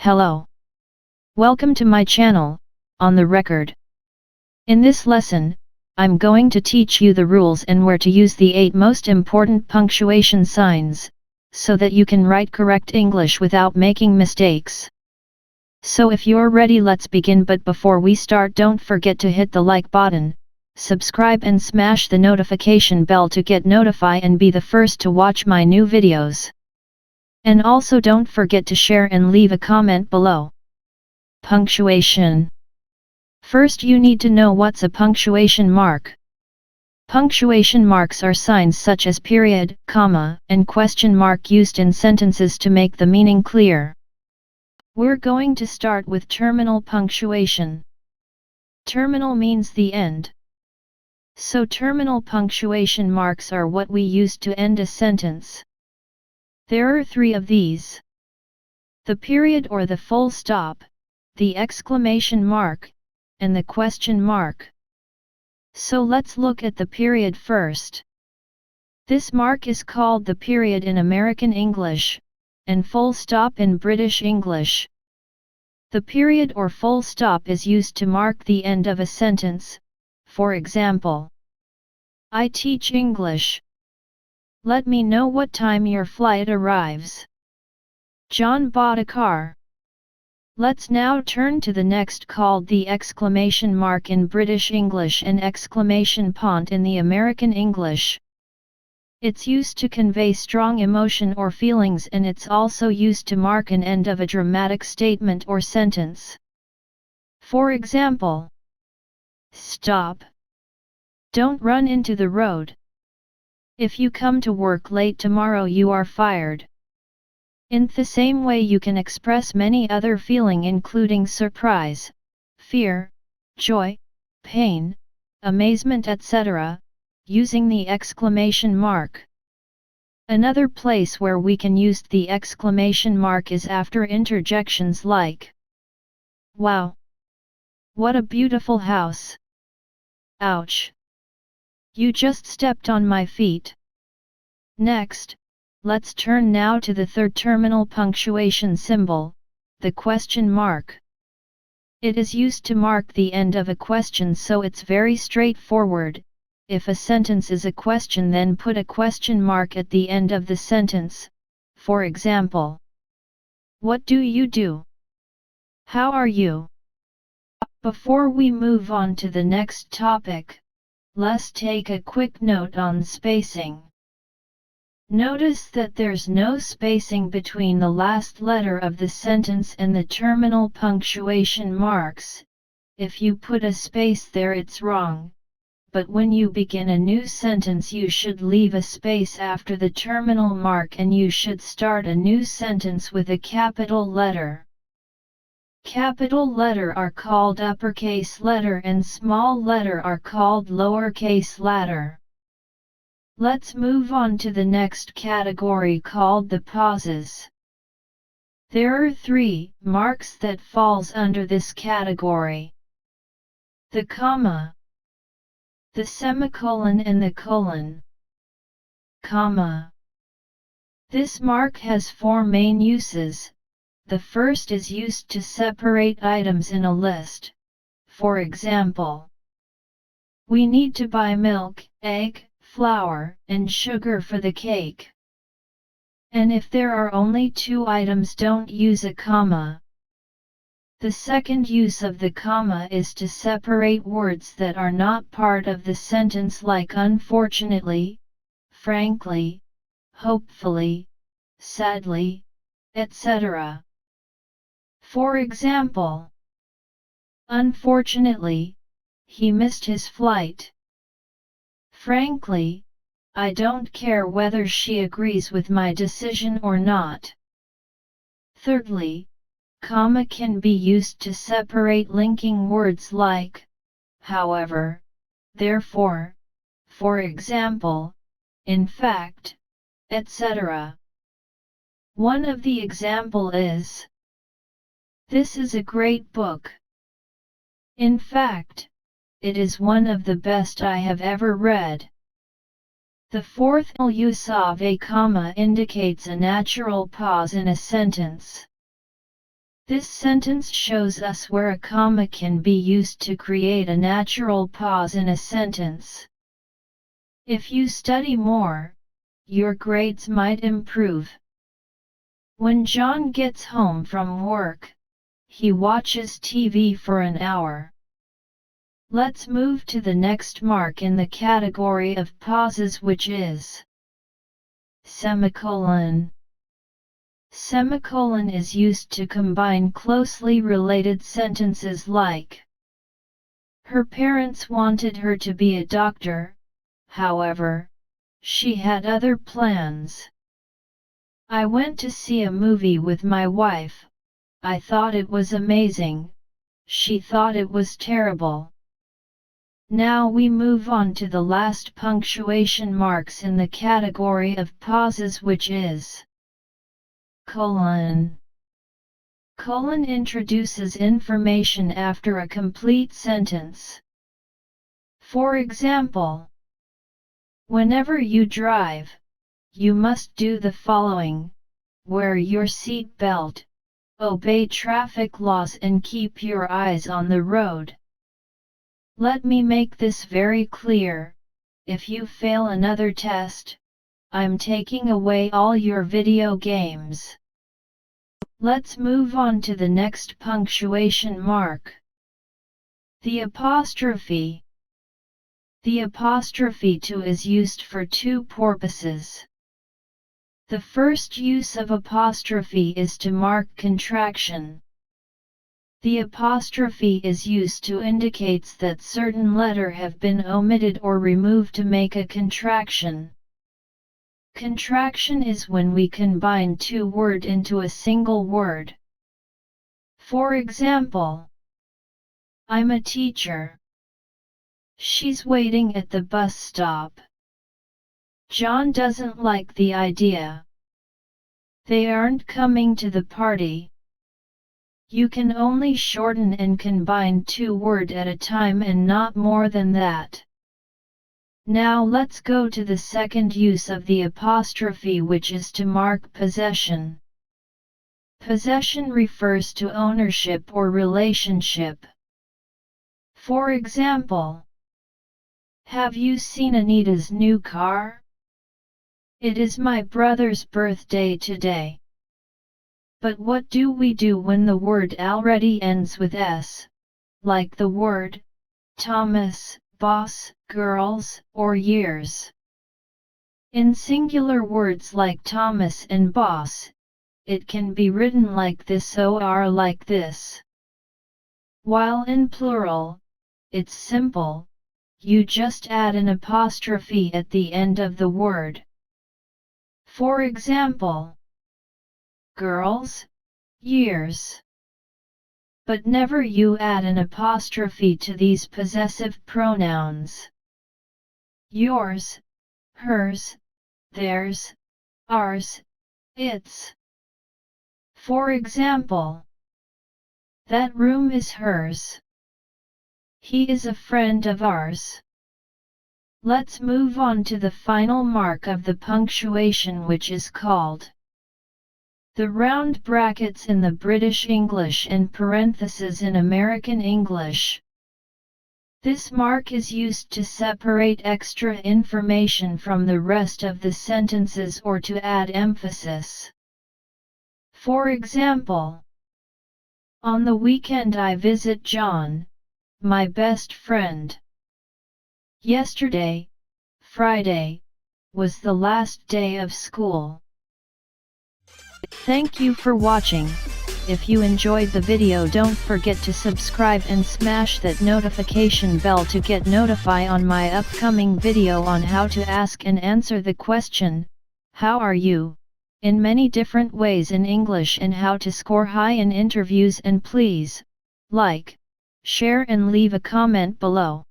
Hello. Welcome to my channel, On the Record. In this lesson, I'm going to teach you the rules and where to use the 8 most important punctuation signs, so that you can write correct English without making mistakes. So if you're ready, let's begin. But before we start, don't forget to hit the like button, subscribe and smash the notification bell to get notified and be the first to watch my new videos. And also don't forget to share and leave a comment below. Punctuation. First, you need to know what's a punctuation mark. Punctuation marks are signs such as period, comma, and question mark used in sentences to make the meaning clear. We're going to start with terminal punctuation. Terminal means the end. So terminal punctuation marks are what we use to end a sentence. There are 3 of these: the period or the full stop, the exclamation mark, and the question mark. So let's look at the period first. This mark is called the period in American English, and full stop in British English. The period or full stop is used to mark the end of a sentence. For example, I teach English. Let me know what time your flight arrives. John bought a car. Let's now turn to the next, called the exclamation mark in British English and exclamation point in the American English. It's used to convey strong emotion or feelings, and it's also used to mark an end of a dramatic statement or sentence. For example, stop. Don't run into the road. If you come to work late tomorrow, you are fired. In the same way, you can express many other feelings, including surprise, fear, joy, pain, amazement, etc., using the exclamation mark. Another place where we can use the exclamation mark is after interjections like, wow! What a beautiful house! Ouch! You just stepped on my feet. Next, let's turn now to the third terminal punctuation symbol, the question mark. It is used to mark the end of a question, so it's very straightforward. If a sentence is a question, then put a question mark at the end of the sentence. For example, what do you do? How are you? Before we move on to the next topic, let's take a quick note on spacing. Notice that there's no spacing between the last letter of the sentence and the terminal punctuation marks. If you put a space there, it's wrong. But when you begin a new sentence, you should leave a space after the terminal mark, and you should start a new sentence with a capital letter. Capital letter are called uppercase letter and small letter are called lowercase letter. Let's move on to the next category, called the pauses. There are 3 marks that falls under this category: the comma, the semicolon, and the colon. Comma. This mark has 4 main uses. The first is used to separate items in a list. For example, we need to buy milk, egg, flour, and sugar for the cake. And if there are only 2 items, don't use a comma. The second use of the comma is to separate words that are not part of the sentence, like unfortunately, frankly, hopefully, sadly, etc. For example, unfortunately, he missed his flight. Frankly, I don't care whether she agrees with my decision or not. Thirdly, comma can be used to separate linking words like however, therefore, for example, in fact, etc. One of the example is, this is a great book. In fact, it is one of the best I have ever read. The fourth use of a comma indicates a natural pause in a sentence. This sentence shows us where a comma can be used to create a natural pause in a sentence. If you study more, your grades might improve. When John gets home from work, he watches TV for an hour. Let's move to the next mark in the category of pauses, which is semicolon. Semicolon is used to combine closely related sentences like, her parents wanted her to be a doctor, however, she had other plans. I went to see a movie with my wife. I thought it was amazing. She thought it was terrible. Now we move on to the last punctuation marks in the category of pauses, which is colon. Colon introduces information after a complete sentence. For example, whenever you drive, you must do the following: wear your seat belt, obey traffic laws, and keep your eyes on the road. Let me make this very clear: if you fail another test, I'm taking away all your video games. Let's move on to the next punctuation mark. The apostrophe. The apostrophe to is used for two purposes. The first use of apostrophe is to mark contraction. The apostrophe is used to indicate that certain letter have been omitted or removed to make a contraction. Contraction is when we combine two words into a single word. For example, I'm a teacher. She's waiting at the bus stop. John doesn't like the idea. They aren't coming to the party. You can only shorten and combine two words at a time and not more than that. Now let's go to the second use of the apostrophe, which is to mark possession. Possession refers to ownership or relationship. For example, have you seen Anita's new car? It is my brother's birthday today. But what do we do when the word already ends with S, like the word Thomas, boss, girls, or years? In singular words like Thomas and boss, it can be written like this or like this. While in plural, it's simple, you just add an apostrophe at the end of the word. For example, girls, years. But never you add an apostrophe to these possessive pronouns. Yours, hers, theirs, ours, its. For example, that room is hers. He is a friend of ours. Let's move on to the final mark of the punctuation, which is called the round brackets in the British English and parentheses in American English. This mark is used to separate extra information from the rest of the sentences or to add emphasis. For example, on the weekend I visit John, my best friend. Yesterday, Friday, was the last day of school. Thank you for watching. If you enjoyed the video, don't forget to subscribe and smash that notification bell to get notified on my upcoming video on how to ask and answer the question, how are you? In many different ways in English, and how to score high in interviews. And please, like, share and leave a comment below.